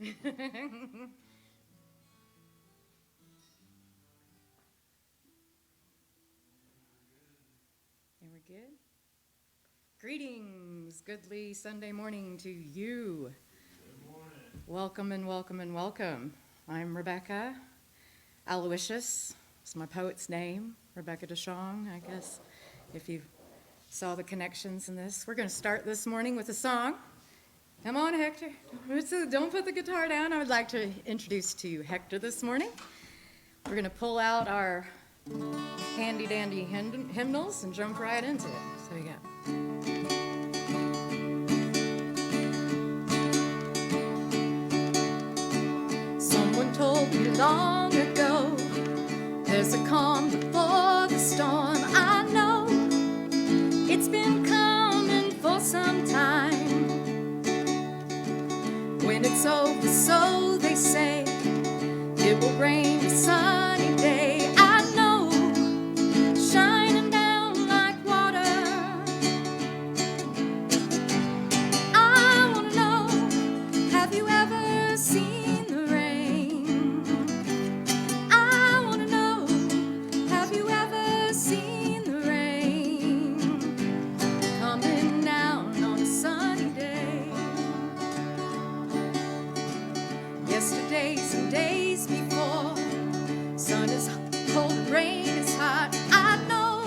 And we're good. Greetings, goodly Sunday morning to you. Good morning. Welcome and welcome and welcome. I'm Rebecca Aloysius. It's my poet's name, Rebecca DeShong, I guess, if you saw the connections in this. We're going to start this morning with a song. Come on, Hector. Don't put the guitar down. I would like to introduce to you Hector this morning. We're going to pull out our handy-dandy hymnals and jump right into it. So you go. Someone told me long ago, there's a calm before the storm. I know it's been coming for some time. When it's over, so they say, it will rain a sunny day. I know, shining down like water. I want to know, have you ever seen the rain? I want to know, have you ever seen the rain coming down on a sunny day? Yesterdays and days before, sun is cold, rain is hot. I know,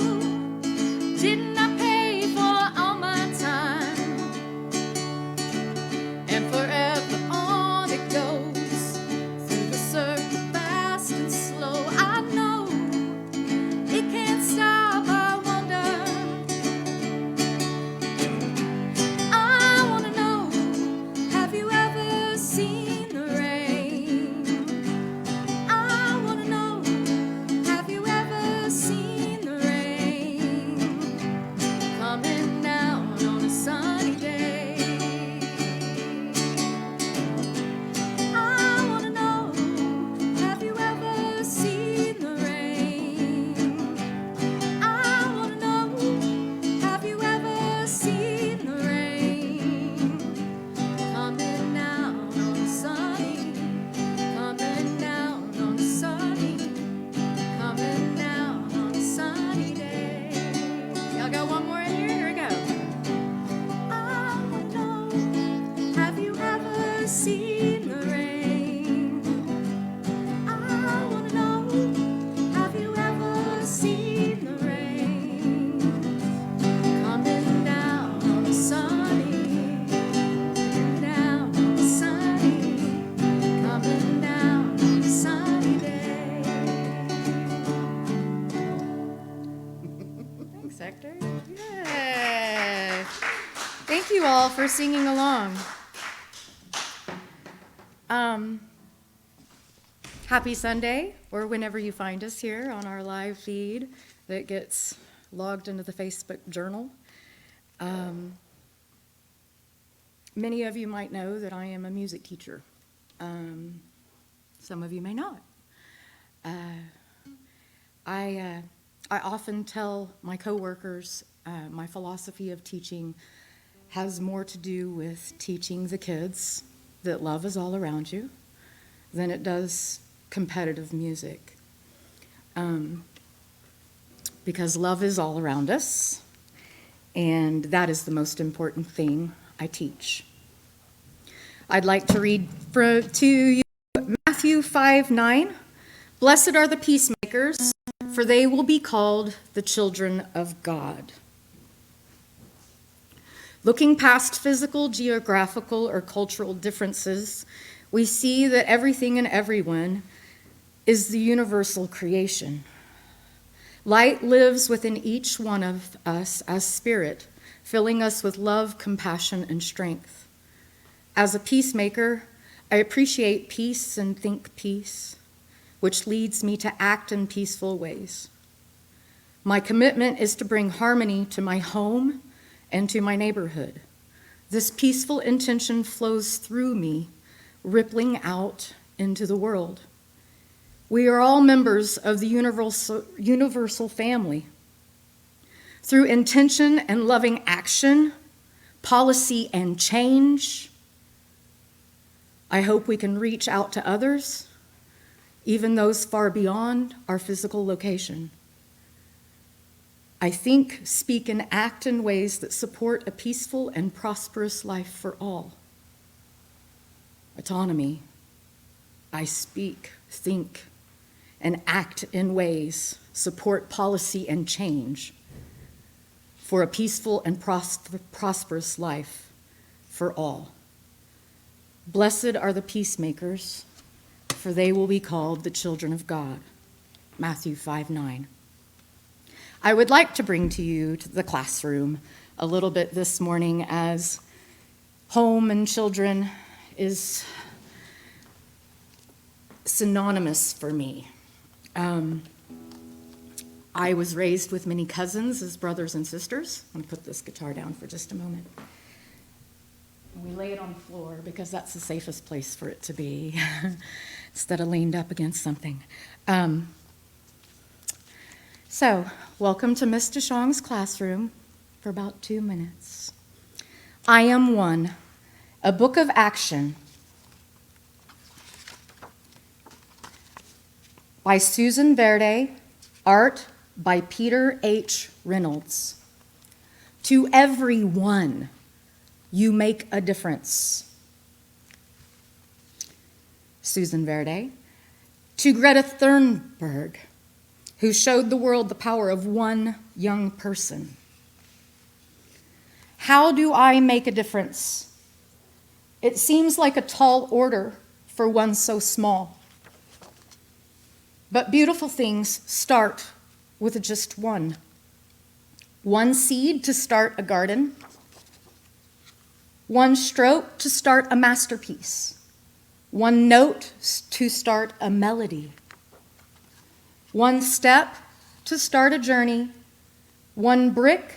didn't I pay for all my time? And forever on it goes, through the circle fast and slow. I know, it can't stop, I wonder. I want to know, have you ever seen the rain? I want to know, have you ever seen the rain coming down on a sunny day? I want to know, have you ever seen the rain? I want to know, have you ever seen the rain coming down on a sunny, coming down on a sunny, coming down on a sunny day? Y'all got one more in here? Here we go. I want to know, have you ever seen the rain? I want to know, have you ever seen the rain coming down on a sunny, down on a sunny, coming down on a sunny day? Thanks, Hector. Yeah. Thank you all for singing along. Happy Sunday, or whenever you find us here on our live feed that gets logged into the Facebook journal. Many of you might know that I am a music teacher. Some of you may not. I often tell my coworkers my philosophy of teaching has more to do with teaching the kids that love is all around you than it does competitive music. Because love is all around us, and that is the most important thing I teach. I'd like to read to you Matthew 5:9. Blessed are the peacemakers, for they will be called the children of God. Looking past physical, geographical, or cultural differences, we see that everything and everyone is the universal creation. Light lives within each one of us as spirit, filling us with love, compassion, and strength. As a peacemaker, I appreciate peace and think peace, which leads me to act in peaceful ways. My commitment is to bring harmony to my home and to my neighborhood. This peaceful intention flows through me, rippling out into the world. We are all members of the universal family. Through intention and loving action, policy and change, I hope we can reach out to others, even those far beyond our physical location. I think, speak, and act in ways that support a peaceful and prosperous life for all. Autonomy. I speak, think, and act in ways support policy and change for a peaceful and prosperous life for all. Blessed are the peacemakers, for they will be called the children of God. Matthew 5:9. I would like to bring to you to the classroom a little bit this morning, as home and children is synonymous for me. I was raised with many cousins as brothers and sisters. I'm going to put this guitar down for just a moment. We lay it on the floor because that's the safest place for it to be instead of leaned up against something. So, welcome to Ms. DeShong's classroom for about 2 minutes. I Am One, a book of action by Susan Verde, art by Peter H. Reynolds. To everyone, you make a difference. Susan Verde. To Greta Thunberg, who showed the world the power of one young person. How do I make a difference? It seems like a tall order for one so small. But beautiful things start with just one. One seed to start a garden. One stroke to start a masterpiece. One note to start a melody. One step to start a journey. One brick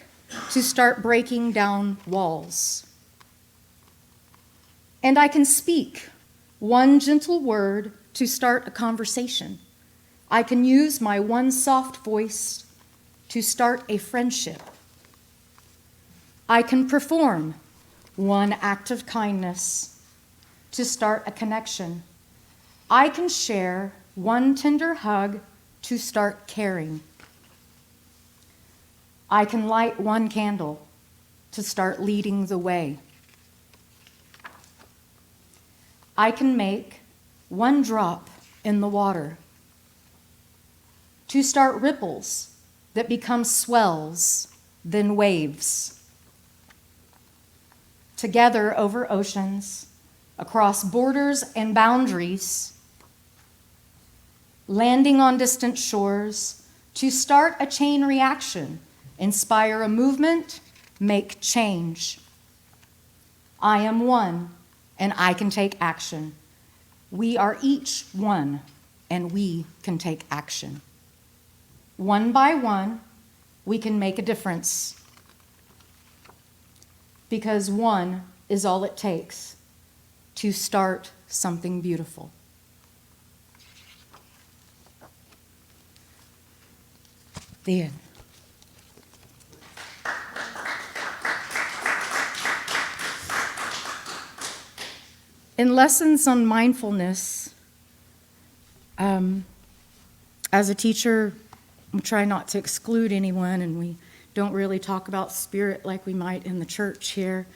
to start breaking down walls. And I can speak one gentle word to start a conversation. I can use my one soft voice to start a friendship. I can perform one act of kindness to start a connection. I can share one tender hug to start caring. I can light one candle to start leading the way. I can make one drop in the water to start ripples that become swells, then waves. Together over oceans, across borders and boundaries, landing on distant shores, to start a chain reaction, inspire a movement, make change. I am one, and I can take action. We are each one, and we can take action. One by one, we can make a difference. Because one is all it takes to start something beautiful. The end. In lessons on mindfulness, as a teacher, we try not to exclude anyone, and we don't really talk about spirit like we might in the church here.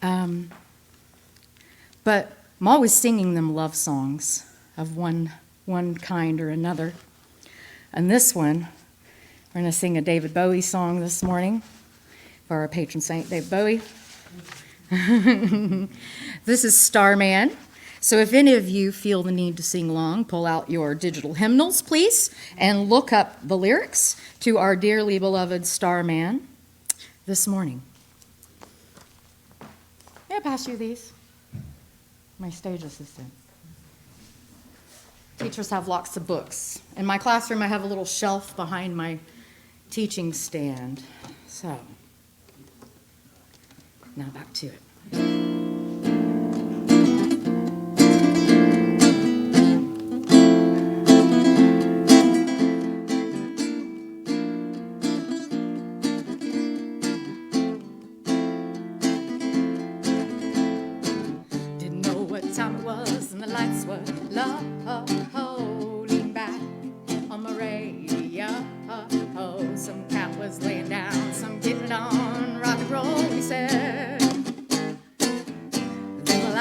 But I'm always singing them love songs of one kind or another. And this one, we're going to sing a David Bowie song this morning for our patron saint, David Bowie. This is Starman. So if any of you feel the need to sing along, pull out your digital hymnals, please, and look up the lyrics to our dearly beloved Starman this morning. May I pass you these? My stage assistant. Teachers have lots of books. In my classroom, I have a little shelf behind my teaching stand. So, now back to it. Didn't know what time it was.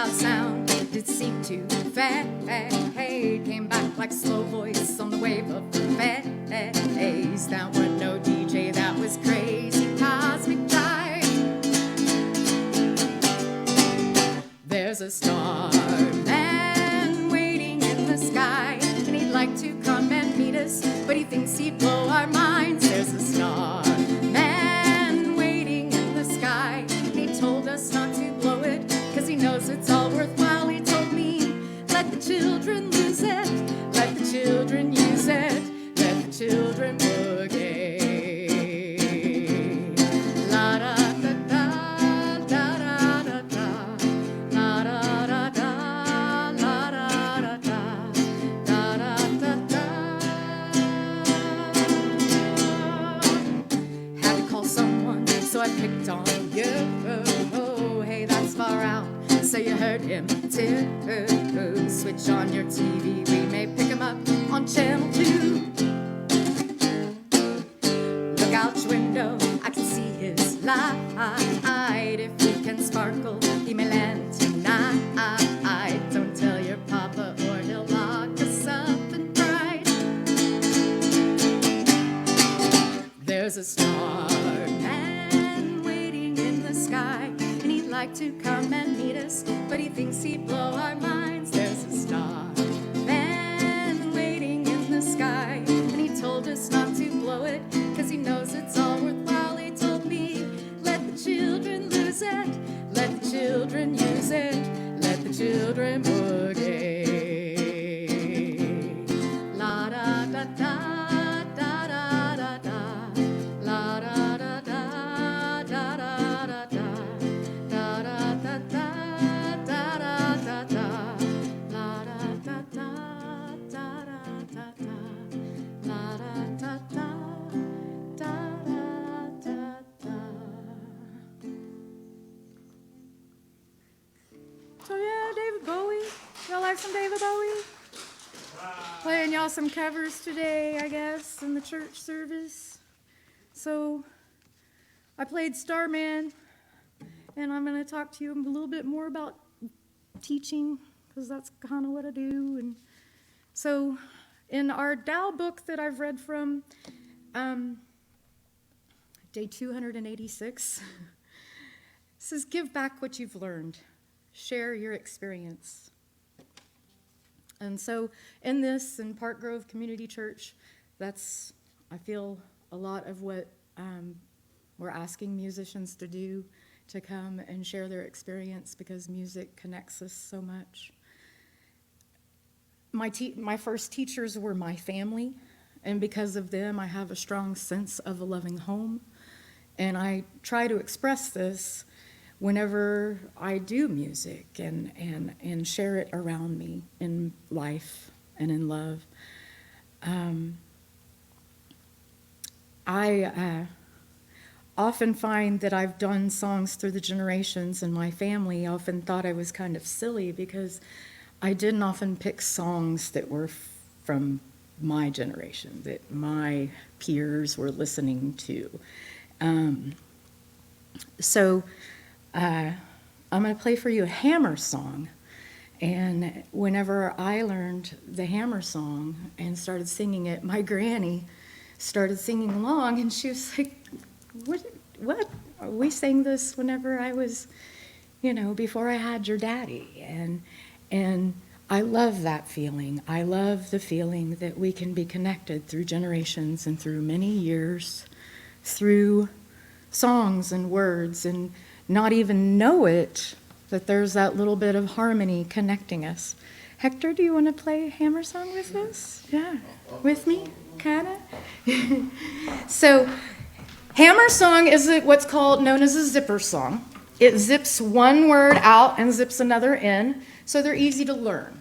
loud sound did seem to fade. Came back like a slow voice on the wave of the phase. That wasn't no DJ, that was crazy cosmic jive. There's a starman waiting in the sky, and he'd like to come and meet us, but he thinks he'd blow our minds. There's a starman waiting in the sky, and he told us not to blow it, 'cause he knows it's all worthwhile. He told me, let the children lose it, let the children use it, let the children boogie. La da da da da da da da, la da da da, la da da da, da da da da. Had to call someone, so I picked on you. Oh, hey, that's far out, so you heard him too. Switch on your TV, we may pick him up on channel 2. Look out your window, I can see his light. If we can sparkle, he may land tonight. Don't tell your papa or he'll lock us up in pride. There's a starman waiting in the sky, and he'd like to come and meet us, but he thinks he'd blow our minds. There's a starman waiting in the sky, and he told us not to blow it, 'cause he knows it's all worthwhile. He told me, let the children lose it, let the children use it, let the children boogie. La da da da da da da da, la da da da da da da da, da da da da da da da da, la da da da da da da da, la da da da da da da. So yeah, David Bowie. Y'all like some David Bowie? Playing y'all some covers today, I guess, in the church service. So I played Starman, and I'm going to talk to you a little bit more about teaching, because that's kind of what I do. And so in our Dow book that I've read from, day 286, it says, give back what you've learned. Share your experience. And so in this, in Park Grove Community Church, that's, I feel, a lot of what we're asking musicians to do, to come and share their experience, because music connects us so much. My first teachers were my family, and because of them, I have a strong sense of a loving home. And I try to express this whenever I do music and share it around me in life and in love. I often find that I've done songs through the generations, and my family often thought I was kind of silly because I didn't often pick songs that were from my generation, that my peers were listening to. So I'm going to play for you a Hammer song. And whenever I learned the Hammer song and started singing it, my granny started singing along, and she was like, what? We sang this whenever I was, before I had your daddy. And I love that feeling. I love the feeling that we can be connected through generations and through many years, through songs and words, and not even know it, that there's that little bit of harmony connecting us. Hector, do you want to play a Hammer song with us? Yeah, with me, kinda? So, Hammer song is what's known as a zipper song. It zips one word out and zips another in, so they're easy to learn.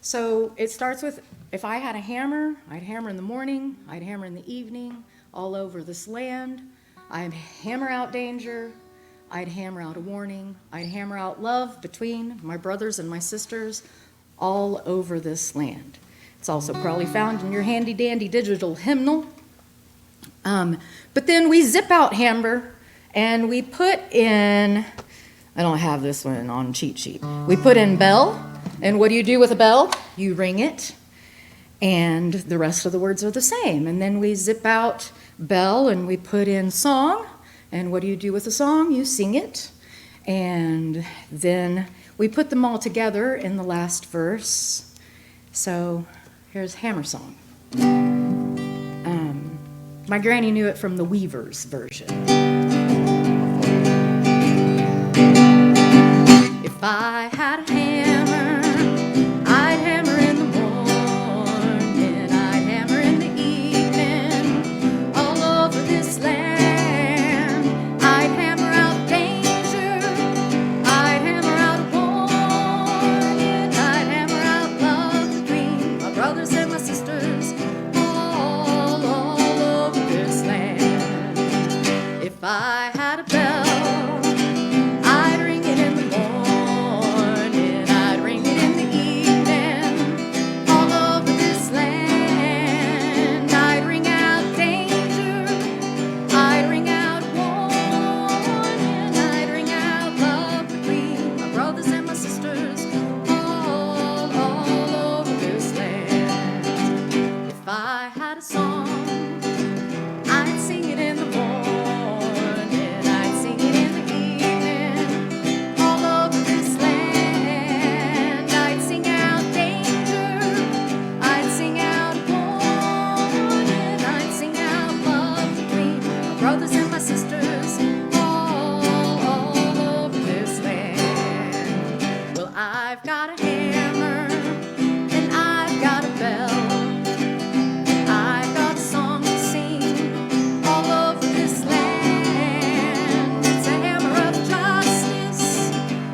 So it starts with, if I had a hammer, I'd hammer in the morning, I'd hammer in the evening, all over this land. I'd hammer out danger, I'd hammer out a warning, I'd hammer out love between my brothers and my sisters all over this land. It's also probably found in your handy dandy digital hymnal. But then we zip out hammer and we put in I don't have this one on cheat sheet. We put in bell, and what do you do with a bell? You ring it, and the rest of the words are the same. And then we zip out bell, and we put in song, and what do you do with a song? You sing it, and then we put them all together in the last verse. So here's Hammer Song. My granny knew it from the Weavers version. If I had a hammer, I'd hammer in the morning, I'd hammer in the evening, all over this land. I'd hammer out danger, I'd hammer out a warning, I'd hammer out love between my brothers and my sisters, all over this land. If I had a bell, I'd ring it in the morning, I'd ring it in the evening, all over this land. I'd ring out danger, I'd ring out warning, I'd ring out love between my brothers and my sisters, all over this land. If I had a song, I'd sing it in the morning, I'd sing it in the evening, all over this land. I'd sing out danger, I'd sing out warning, I'd sing out love between my brothers and my sisters, all over this land. Well, I've got a hammer, and I've got a bell, I've got a song to sing, all over this land. It's a hammer of justice,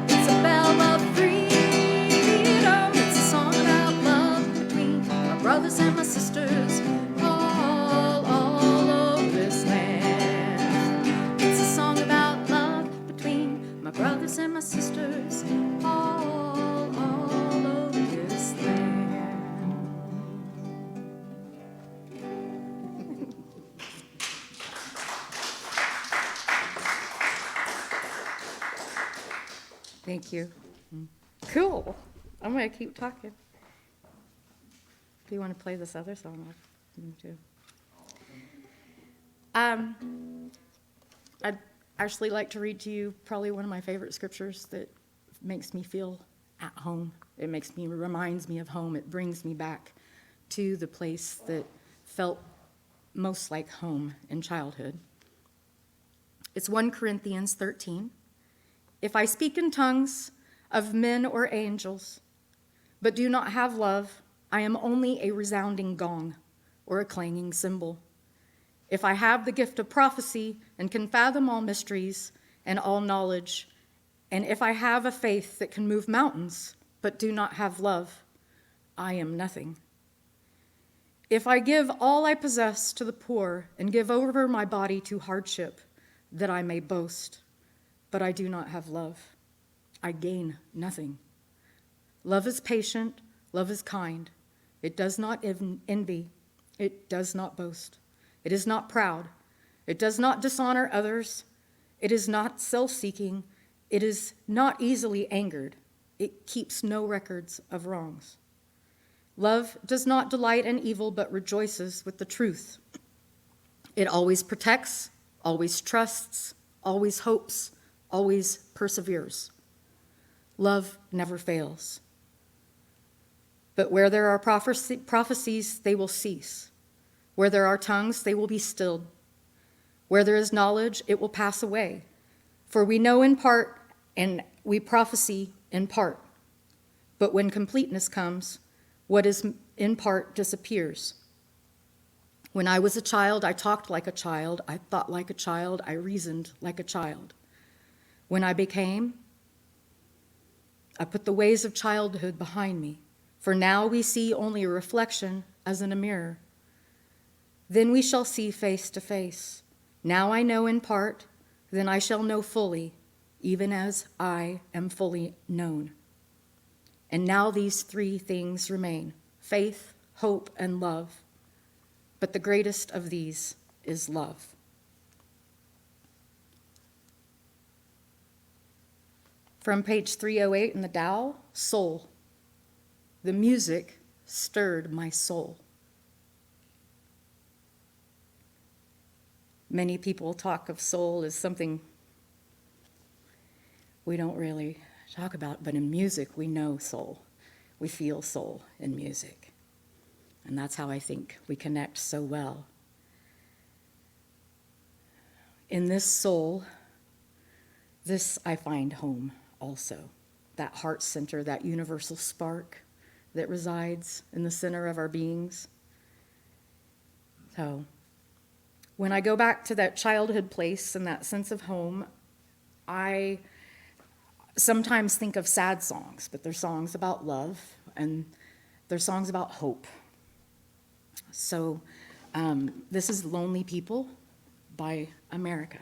it's a bell of freedom, it's a song about love between my brothers and my sisters, all over this land. It's a song about love between my brothers and my sisters, all over this land. Thank you. Cool. I'm going to keep talking. Do you want to play this other song? I'll do too. I'd actually like to read to you probably one of my favorite scriptures that makes me feel at home. It reminds me of home. It brings me back to the place that felt most like home in childhood. It's 1 Corinthians 13. If I speak in tongues of men or angels, but do not have love, I am only a resounding gong or a clanging cymbal. If I have the gift of prophecy and can fathom all mysteries and all knowledge, and if I have a faith that can move mountains, but do not have love, I am nothing. If I give all I possess to the poor and give over my body to hardship, that I may boast, but I do not have love, I gain nothing. Love is patient, love is kind. It does not envy, it does not boast. It is not proud, it does not dishonor others, it is not self-seeking, it is not easily angered, it keeps no records of wrongs. Love does not delight in evil, but rejoices with the truth. It always protects, always trusts, always hopes, always perseveres. Love never fails. But where there are prophecies, they will cease. Where there are tongues, they will be stilled. Where there is knowledge, it will pass away. For we know in part, and we prophesy in part. But when completeness comes, what is in part disappears. When I was a child, I talked like a child, I thought like a child, I reasoned like a child. When I became, I put the ways of childhood behind me, for now we see only a reflection as in a mirror. Then we shall see face to face. Now I know in part, then I shall know fully, even as I am fully known. And now these three things remain: faith, hope, and love. But the greatest of these is love. From page 308 in the Tao, soul. The music stirred my soul. Many people talk of soul as something we don't really talk about, but in music we know soul. We feel soul in music. And that's how I think we connect so well. In this soul, this I find home also. That heart center, that universal spark that resides in the center of our beings. So, when I go back to that childhood place and that sense of home, I sometimes think of sad songs, but they're songs about love and they're songs about hope. So, this is Lonely People by America.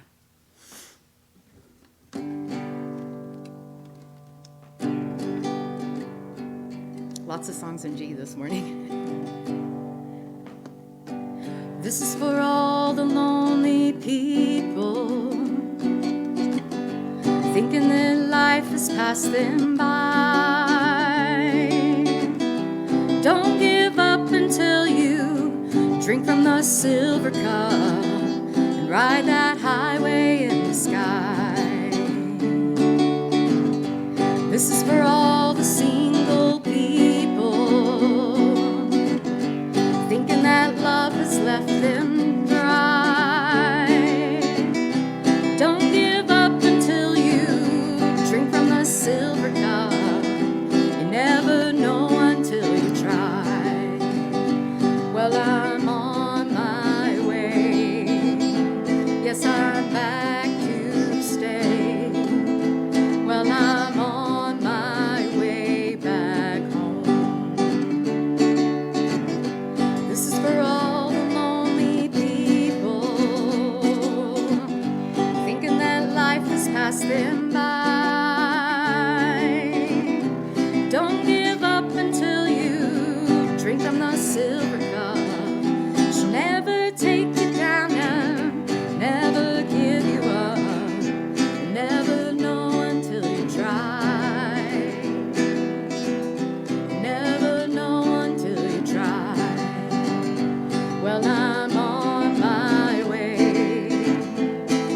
Lots of songs in G this morning. This is for all the lonely people, thinking that life has passed them by. Don't give up until you drink from the silver cup and ride that highway in the sky. This is for all the single people, thinking that love has left them dry. Don't give up until you drink from the silver cup. You never know until you try. Well, I'm on my way. Yes, I'm back to stay. Well, I'm on my way back home. This is for all the lonely people, thinking that life has passed them by. Don't give up until you drink from the silver cup. She'll never take you down and never give you up. You'll never know until you try. You'll never know until you try. Well, I'm on my way.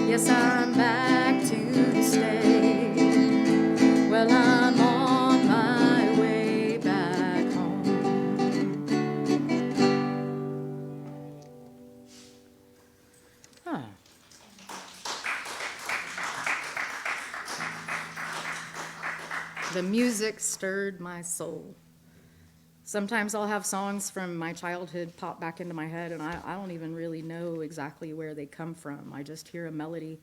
Yes, I'm back to stay. Well, I'm on my way back home. Huh. The music stirred my soul. Sometimes I'll have songs from my childhood pop back into my head, and I don't even really know exactly where they come from. I just hear a melody,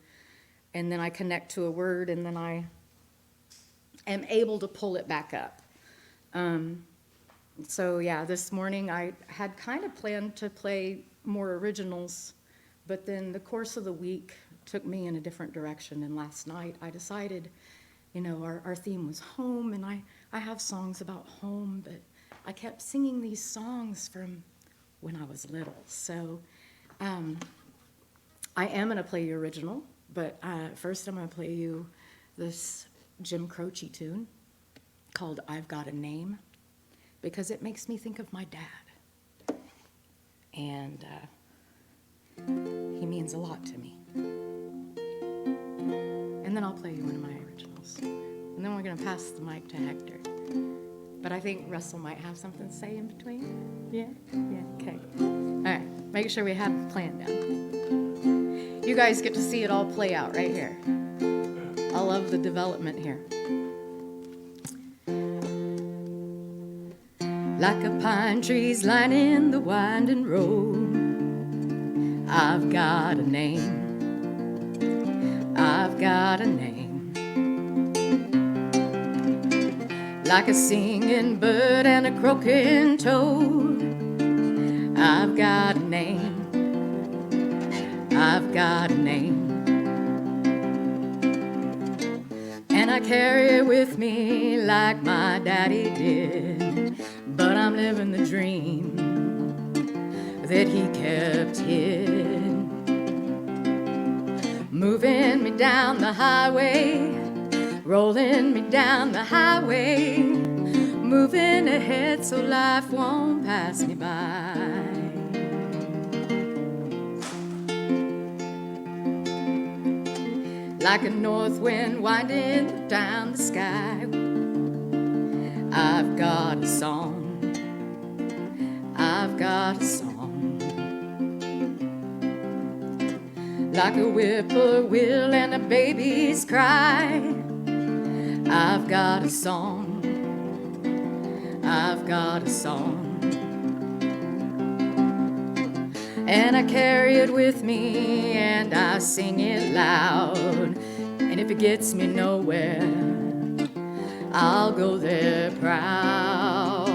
and then I connect to a word, and then I am able to pull it back up. So yeah, this morning I had kind of planned to play more originals, but then the course of the week took me in a different direction, and last night I decided, you know, our theme was home, and I have songs about home, but I kept singing these songs from when I was little. So I am going to play you original, but first I'm going to play you this Jim Croce tune called I've Got a Name, because it makes me think of my dad. And he means a lot to me. And then I'll play you one of my originals. And then we're going to pass the mic to Hector. But I think Russell might have something to say in between. Yeah? Yeah, okay. All right, make sure we have the plan down. You guys get to see it all play out right here. I love the development here. Like a pine trees lining the winding road, I've got a name. I've got a name. Like a singing bird and a croaking toad, I've got a name. I've got a name. And I carry it with me like my daddy did, but I'm living the dream that he kept hid. Moving me down the highway, rolling me down the highway, moving ahead so life won't pass me by. Like a north wind winding down the sky, I've got a song, I've got a song. Like a whippoorwill and a baby's cry, I've got a song, I've got a song. And I carry it with me and I sing it loud. And if it gets me nowhere, I'll go there proud.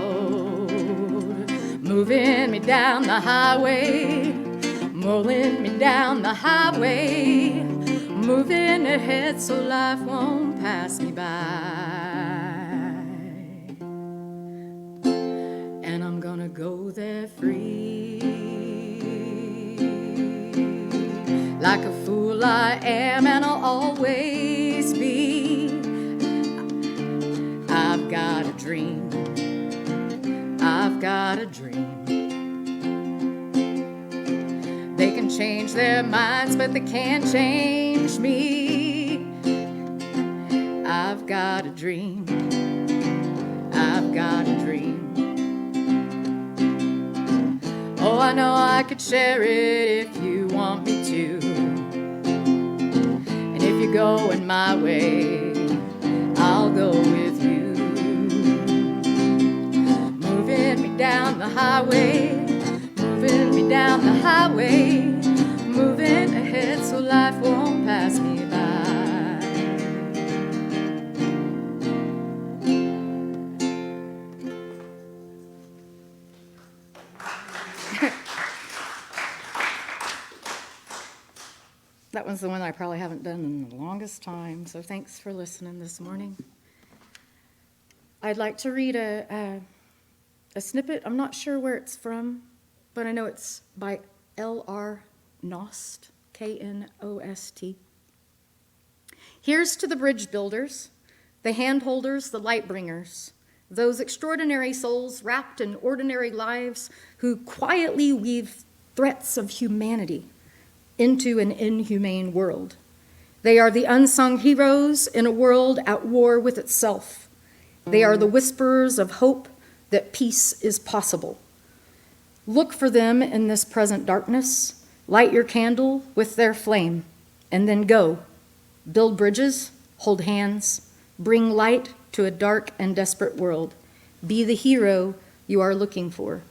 Moving me down the highway, rolling me down the highway, moving ahead so life won't pass me by. And I'm gonna go there free. Like a fool I am and I'll always be. I've got a dream, I've got a dream. They can change their minds, but they can't change me. I've got a dream, I've got a dream. Oh, I know I could share it if you want me to. And if you're going my way, I'll go with you. Moving me down the highway, moving me down the highway, moving ahead so life won't pass me by. That one's the one I probably haven't done in the longest time, so thanks for listening this morning. I'd like to read a snippet. I'm not sure where it's from, but I know it's by L.R. Knost, Knost. Here's to the bridge builders, the handholders, the light bringers, those extraordinary souls wrapped in ordinary lives who quietly weave threats of humanity into an inhumane world. They are the unsung heroes in a world at war with itself. They are the whisperers of hope that peace is possible. Look for them in this present darkness, light your candle with their flame, and then go. Build bridges, hold hands, bring light to a dark and desperate world. Be the hero you are looking for.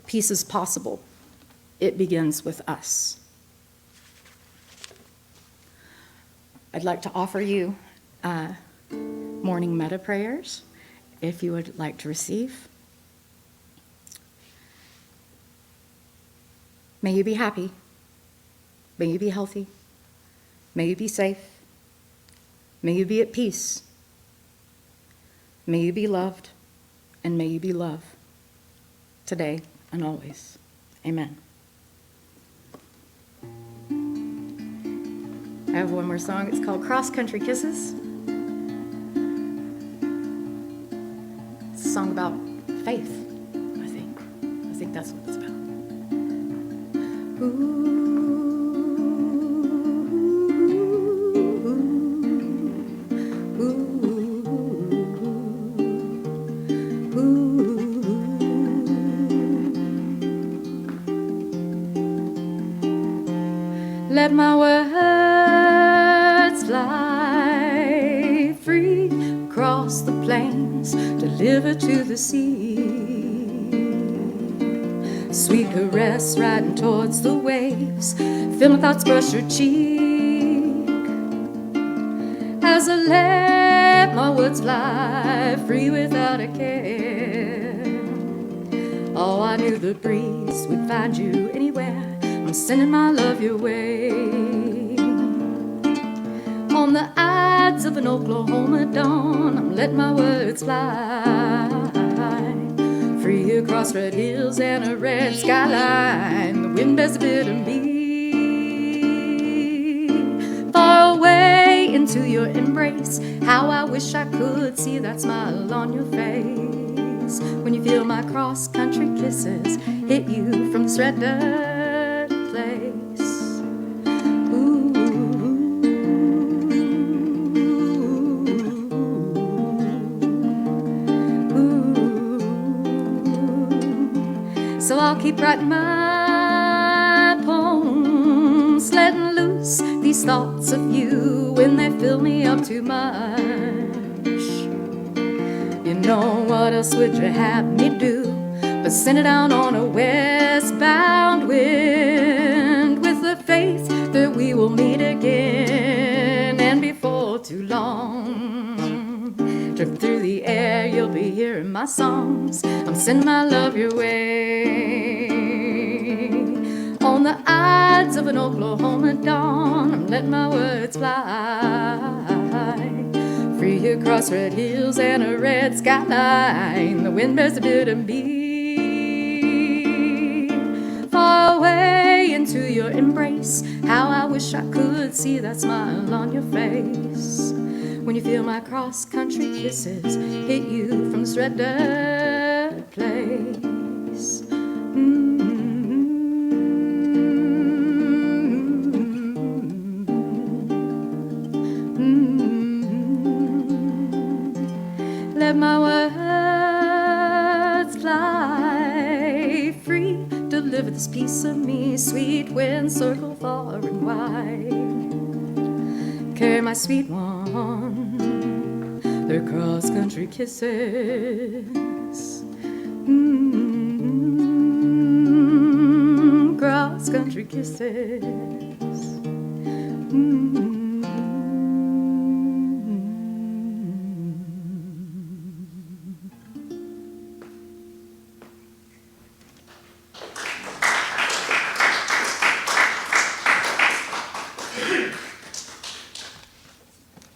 Peace is possible. It begins with us. I'd like to offer you morning metta prayers if you would like to receive. May you be happy. May you be healthy. May you be safe. May you be at peace. May you be loved, and may you be love today and always. Amen. I have one more song. It's called Cross Country Kisses. It's a song about faith, I think. I think that's what it's about. Ooh. Let my words fly free across the plains, deliver to the sea. Sweet caress riding towards the waves, feel my thoughts brush your cheek. As I let my words fly free without a care. Oh, I knew the breeze would find you anywhere. I'm sending my love your way. On the ides of an Oklahoma dawn, I'm letting my words fly. Free across red hills and a red skyline. The wind bears a bit of me. Far away into into your embrace. How I wish I could see that smile on your face when you feel my cross-country kisses hit you from this red dirt place. Ooh. So I'll keep writing my poems, letting loose these thoughts of you when they fill me up too much. You know, what else would you have me do but send it down on a westbound wind with the faith that we will meet again, and before too long, drift through the air, you'll be hearing my songs. I'm sending my love your way. On the odds of an Oklahoma dawn, I'm letting my words fly. Free across red hills and a red skyline, the wind bears a bit of me. Far away into your embrace, how I wish I could see that smile on your face when you feel my cross-country kisses hit you from this red dirt place. Let my words fly free, deliver this piece of me, sweet wind circle far and wide. Carry my sweet one, their cross-country kisses. Cross-country kisses.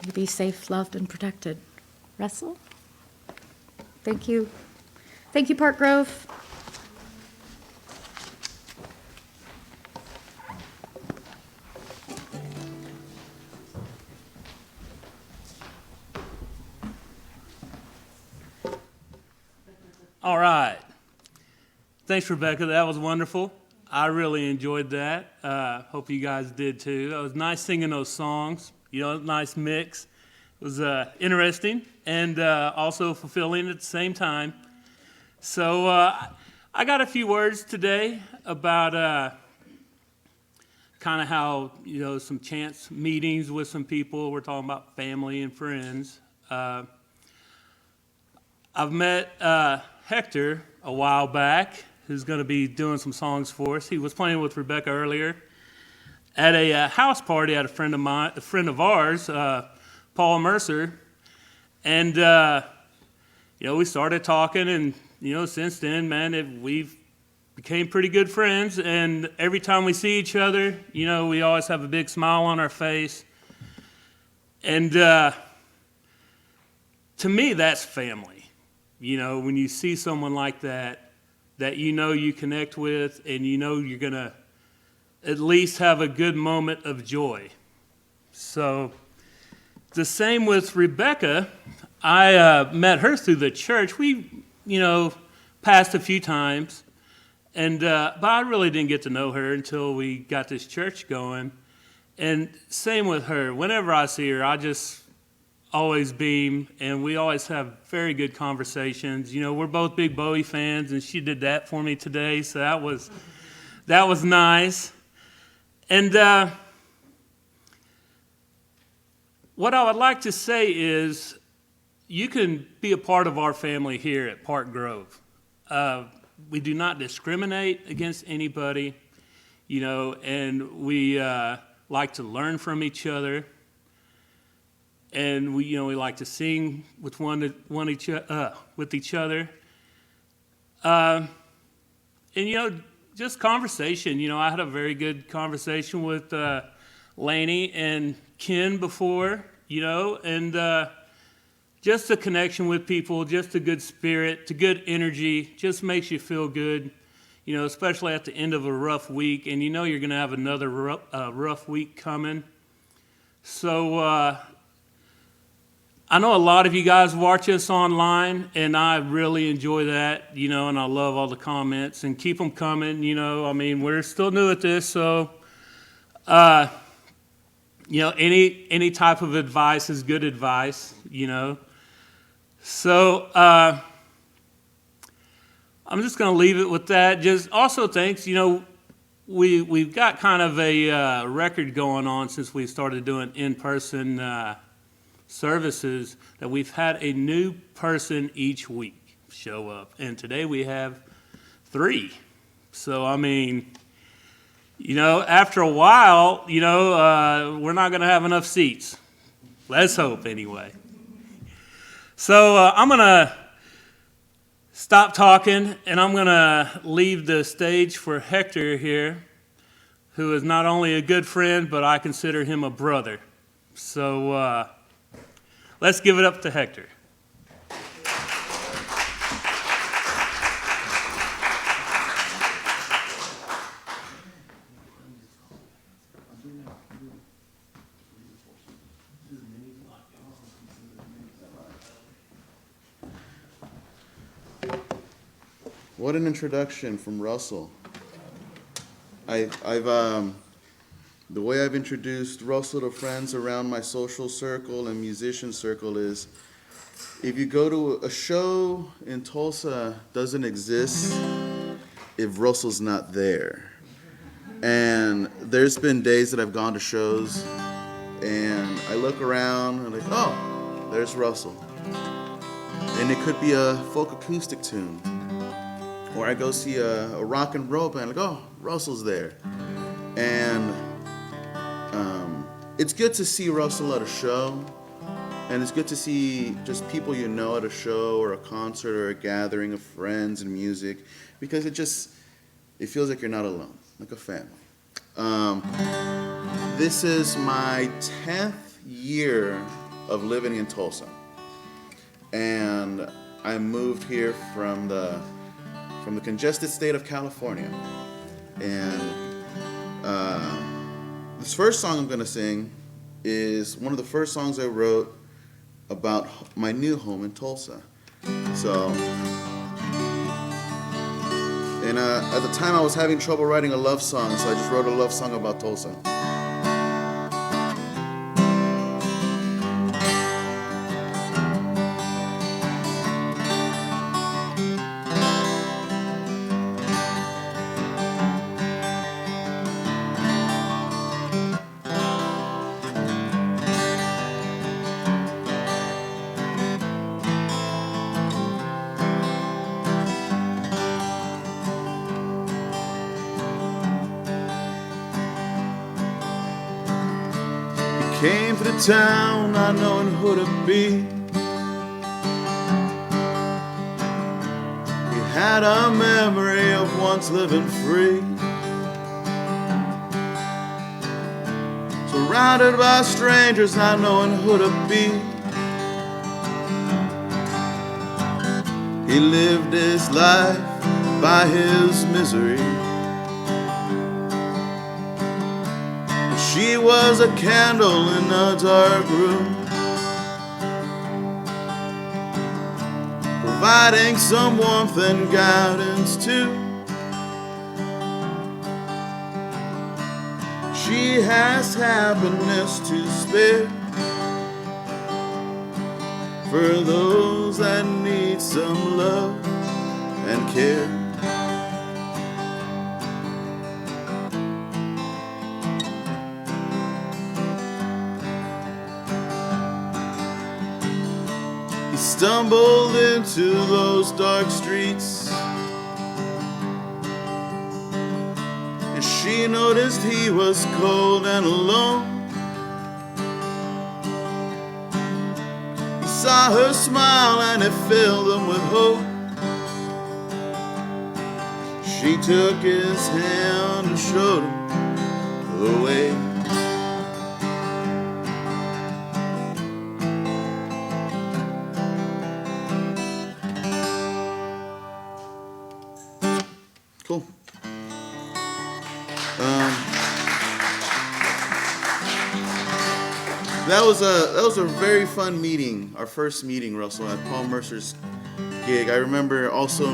You be safe, loved, and protected. Russell? Thank you. Thank you, Park Grove. All right. Thanks, Rebecca. That was wonderful. I really enjoyed that. Hope you guys did too. It was nice singing those songs. You know, nice mix. It was interesting and also fulfilling at the same time. So I got a few words today about kind of how, you know, some chance meetings with some people. We're talking about family and friends. I've met Hector a while back, who's going to be doing some songs for us. He was playing with Rebecca earlier at a house party at a friend of ours, Paul Mercer, and you know, we started talking, and you know, since then, man, we've became pretty good friends. And every time we see each other, you know, we always have a big smile on our face. And to me, that's family. You know, when you see someone like that you know you connect with, and you know you're going to at least have a good moment of joy. So the same with Rebecca. I met her through the church. We, you know, passed a few times, and but I really didn't get to know her until we got this church going. And same with her. Whenever I see her, I just always beam, and we always have very good conversations. You know, we're both big Bowie fans, and she did that for me today, so that was nice. And what I would like to say is, you can be a part of our family here at Park Grove. We do not discriminate against anybody, you know, and we like to learn from each other. And we like to sing with with each other. And you know, just conversation. You know, I had a very good conversation with Laney and Ken before. You know, and just a connection with people, just a good spirit, a good energy, just makes you feel good. You know, especially at the end of a rough week, and you know you're going to have another rough week coming. So I know a lot of you guys watch us online, and I really enjoy that, and I love all the comments, and keep them coming, I mean, we're still new at this, so, any type of advice is good advice, So, I'm just going to leave it with that. Just also thanks, we've got kind of a record going on since we started doing in-person services, that we've had a new person each week show up, and today we have 3. So I mean, after a while, we're not going to have enough seats. Let's hope anyway. So I'm going to stop talking, and I'm going to leave the stage for Hector here, who is not only a good friend, but I consider him a brother. So let's give it up to Hector. What an introduction from Russell. The way I've introduced Russell to friends around my social circle and musician circle is, if you go to a show in Tulsa, doesn't exist if Russell's not there. And there's been days that I've gone to shows and I look around and I'm like, oh, there's Russell. And it could be a folk acoustic tune. Or I go see a rock and roll band, like, oh, Russell's there. And it's good to see Russell at a show, and it's good to see just people at a show or a concert or a gathering of friends and music, because it feels like you're not alone, like a family. This is my 10th year of living in Tulsa, and I moved here from the congested state of California. And this first song I'm going to sing is one of the first songs I wrote about my new home in Tulsa. So, and at the time I was having trouble writing a love song, so I just wrote a love song about Tulsa. Came to the town not knowing who to be. He had a memory of once living free, surrounded by strangers not knowing who to be. He lived his life by his misery. She was a candle in a dark room, providing some warmth and guidance too. She has happiness to spare for those that need some love and care. Stumbled into those dark streets, and she noticed he was cold and alone. He saw her smile and it filled him with hope. She took his hand and showed him the way. Cool. That was a very fun meeting. Our first meeting, Russell, at Paul Mercer's gig. I remember also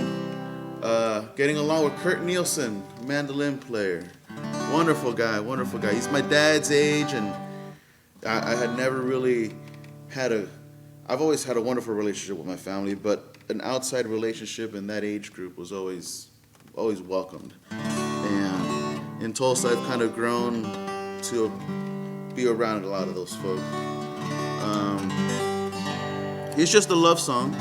getting along with Kurt Nielsen, mandolin player. Wonderful guy, wonderful guy. He's my dad's age, and I had never really I've always had a wonderful relationship with my family, but an outside relationship in that age group was always welcomed. And in Tulsa, I've kind of grown to be around a lot of those folks. It's just a love song.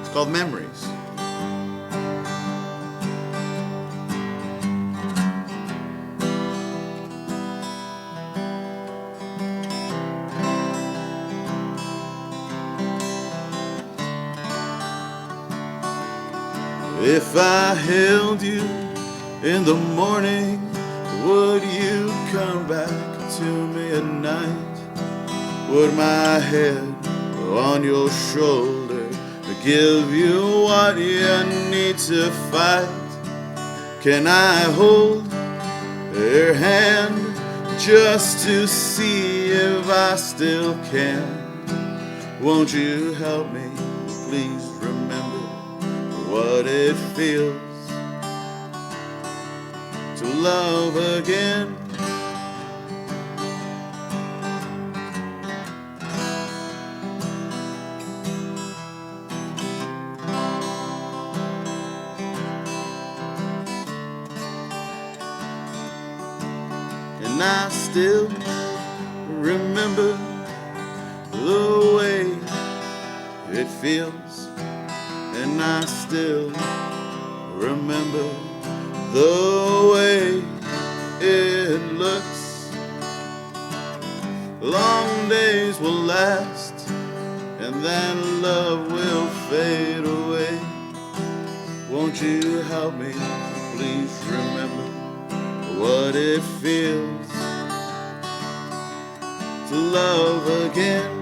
It's called Memories. If I held you in the morning, would you come back to me at night? Would my head on your shoulder give you what you need to fight? Can I hold your hand just to see if I still can? Won't you help me, please remember what it feels to love again? And I still remember the way it feels, and I still remember the way it looks. Long days will last, and then love will fade away. Won't you help me, please remember what it feels to love again?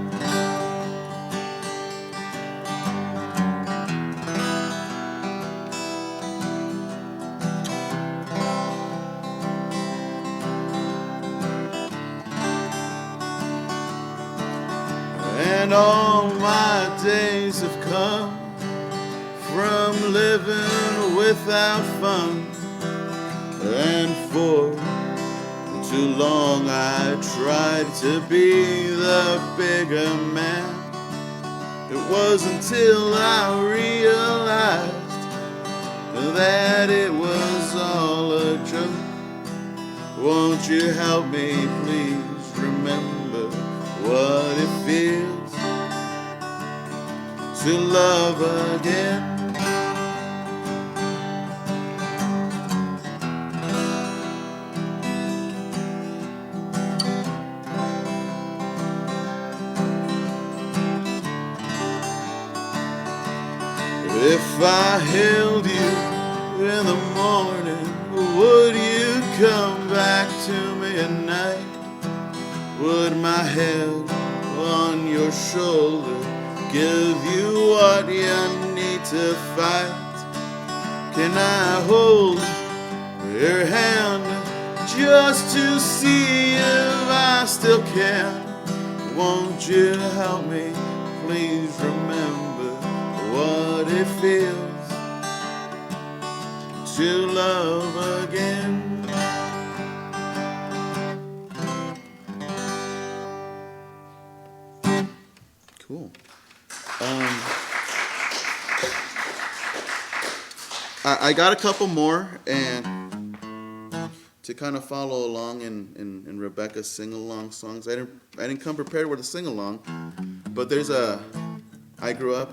And all my days have come from living without fun, and for too long I tried to be the bigger man. It was until I realized that it was all a joke. Won't you help me, please remember what it feels to love again? If I held you in the morning, would you come back to me at night? Would my head on your shoulder give you what you need to fight? Can I hold your hand just to see if I still can? Won't you help me, please remember what it feels to love again? Cool. I got a couple more, and to kind of follow along in Rebecca's sing-along songs. I didn't come prepared with a sing-along, but I grew up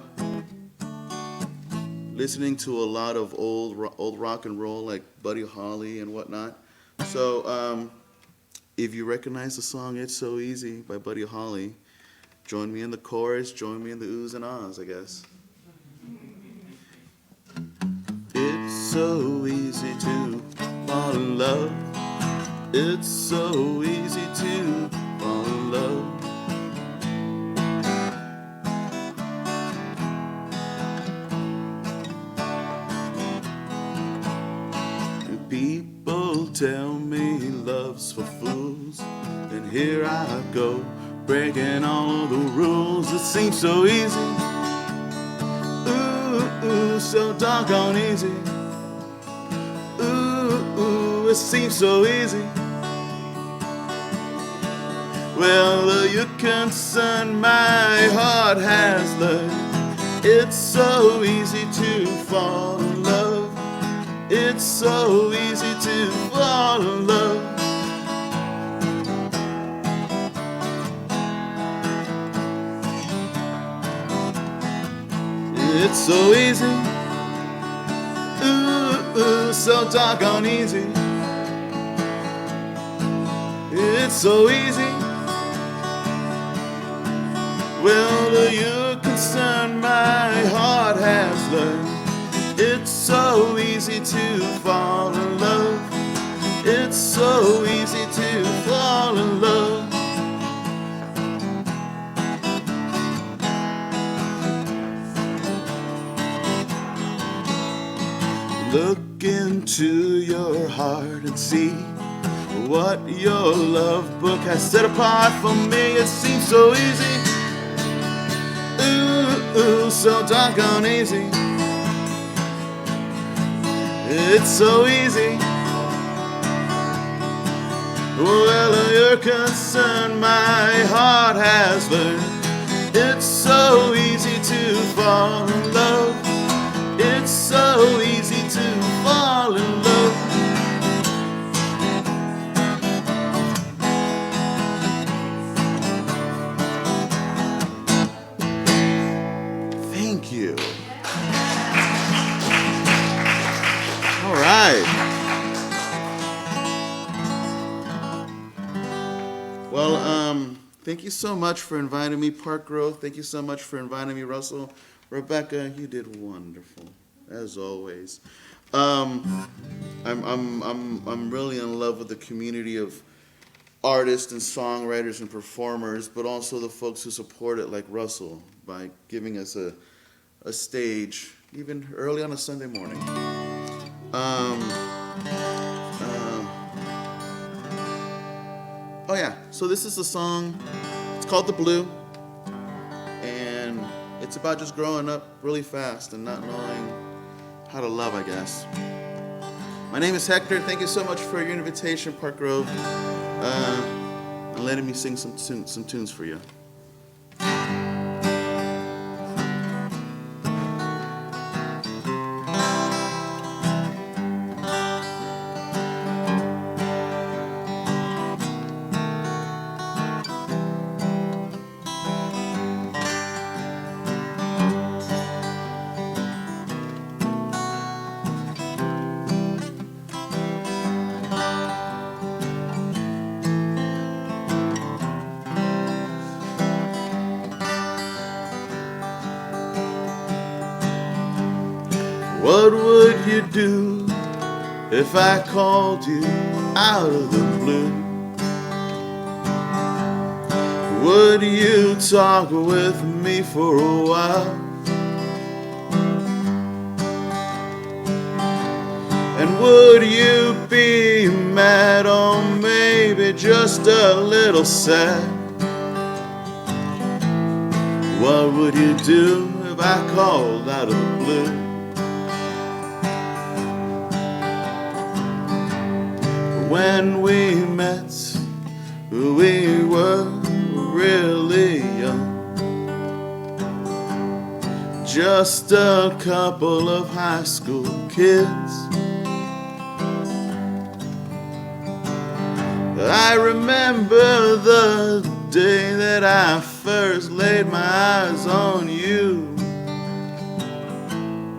listening to a lot of old rock and roll, like Buddy Holly and whatnot. So if you recognize the song "It's So Easy" by Buddy Holly, join me in the chorus, join me in the oohs and ahs, I guess. It's so easy to fall in love. It's so easy to fall in love. People tell me love's for fools. here I go, breaking all the rules. It seems so easy, ooh, so doggone easy. Ooh, it seems so easy. Well, you're concerned, my heart has learned. It's so easy to fall in love. It's so easy to fall in love. It's so easy, ooh, so doggone easy. It's so easy. Well, you're concerned, my heart has learned. It's so easy to fall in love. It's so easy to fall in love. Look into your heart and see what your love book has set apart for me. It seems so easy, ooh, so doggone easy. It's so easy. Well, you're concerned, my heart has learned. It's so easy to fall in love. It's so easy to fall in love. Thank you. All right. Well, thank you so much for inviting me, Park Grove. Thank you so much for inviting me, Russell. Rebecca, you did wonderful, as always. I'm really in love with the community of artists and songwriters and performers, but also the folks who support it, like Russell, by giving us a stage, even early on a Sunday morning. Oh yeah, so this is a song, it's called The Blue, and it's about just growing up really fast and not knowing how to love, I guess. My name is Hector. Thank you so much for your invitation, Park Grove, and letting me sing some tunes for you. What would you do if I called you out of the blue? Would you talk with me for a while? And would you be mad or maybe just a little sad? What would you do if I called out of the blue? When we met, we were really young, just a couple of high school kids. I remember the day that I first laid my eyes on you.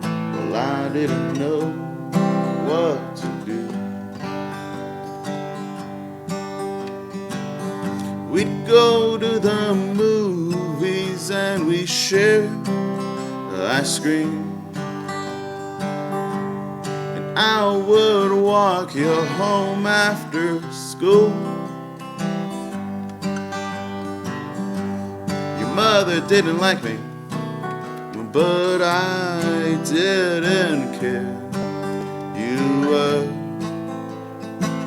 Well, I didn't know what to do. We'd go to the movies and we shared ice cream, and I would walk you home after school. Your mother didn't like me, but I didn't care. You were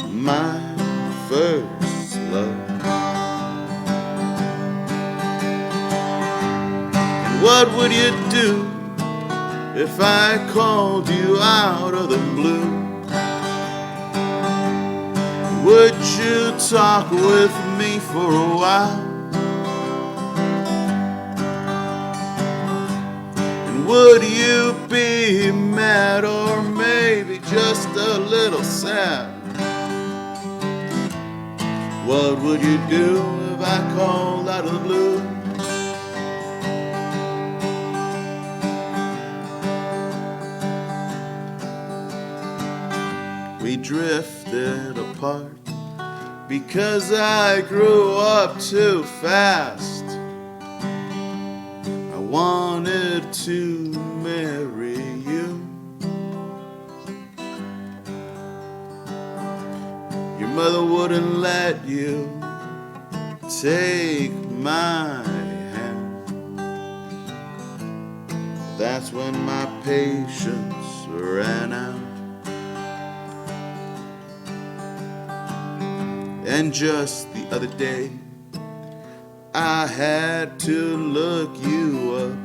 my first love. What would you do if I called you out of the blue? Would you talk with me for a while? And would you be mad or maybe just a little sad? What would you do if I called out of the blue? We drifted apart because I grew up too fast. I wanted to marry you. Your mother wouldn't let you take my hand. That's when my patience ran out. And just the other day, I had to look you up.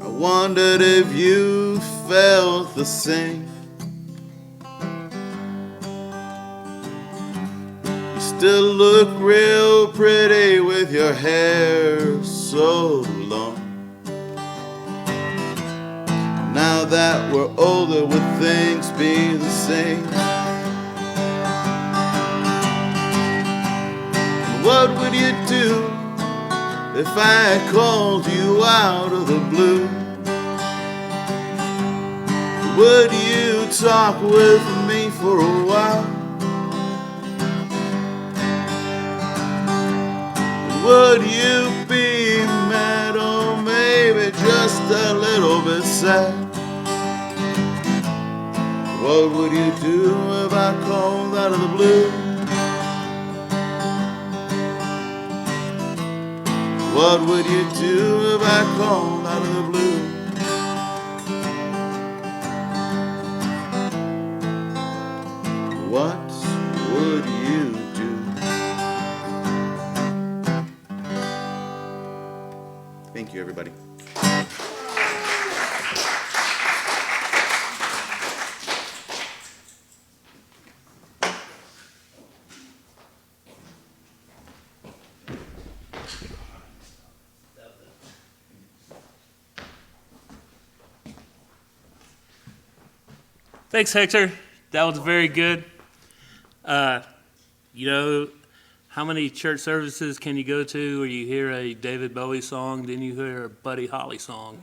I wondered if you felt the same. You still look real pretty with your hair so long. Now that we're older, would things be the same? What would you do if I called you out of the blue? Would you talk with me for a while? Would you be mad or maybe just a little bit sad? What would you do if I called out of the blue? What would you do if I called out of the blue? What would you do? Thank you, everybody. Thanks, Hector. That was very good. You know, how many church services can you go to where you hear a David Bowie song, then you hear a Buddy Holly song?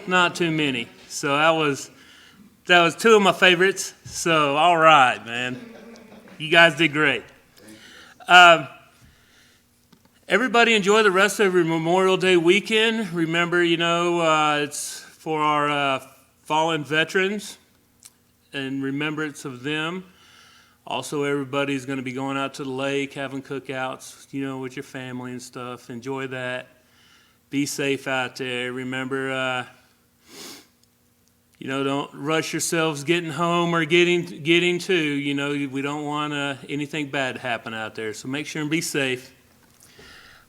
Not too many. So that was two of my favorites. So, all right, man. You guys did great. Everybody enjoy the rest of your Memorial Day weekend. Remember, it's for our fallen veterans in remembrance of them. Also, everybody's going to be going out to the lake, having cookouts, with your family and stuff. Enjoy that. Be safe out there. Remember, don't rush yourselves getting home or getting to. We don't want anything bad to happen out there. So make sure and be safe.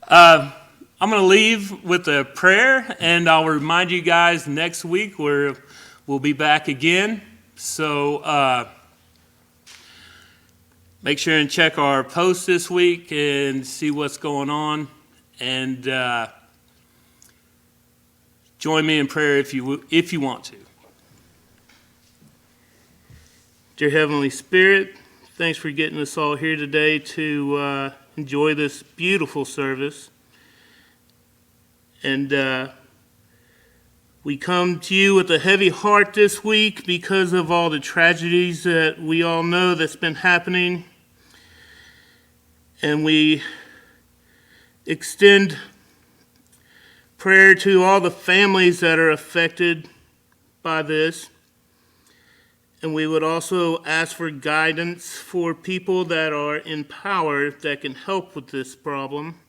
I'm going to leave with a prayer, and I'll remind you guys next week where we'll be back again. So make sure and check our post this week and see what's going on. And join me in prayer if you want to. Dear Heavenly Spirit, thanks for getting us all here today to enjoy this beautiful service. And we come to you with a heavy heart this week because of all the tragedies that we all know that's been happening. And we extend prayer to all the families that are affected by this. And we would also ask for guidance for people that are in power that can help with this problem.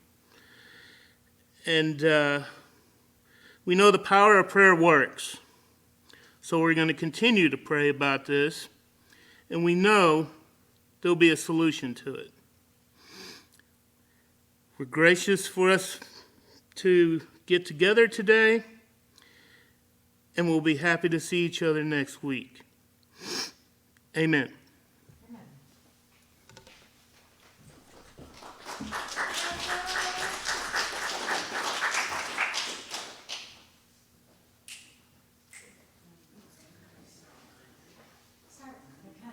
And we know the power of prayer works. So we're going to continue to pray about this. And we know there'll be a solution to it. We're gracious for us to get together today, and we'll be happy to see each other next week. Amen.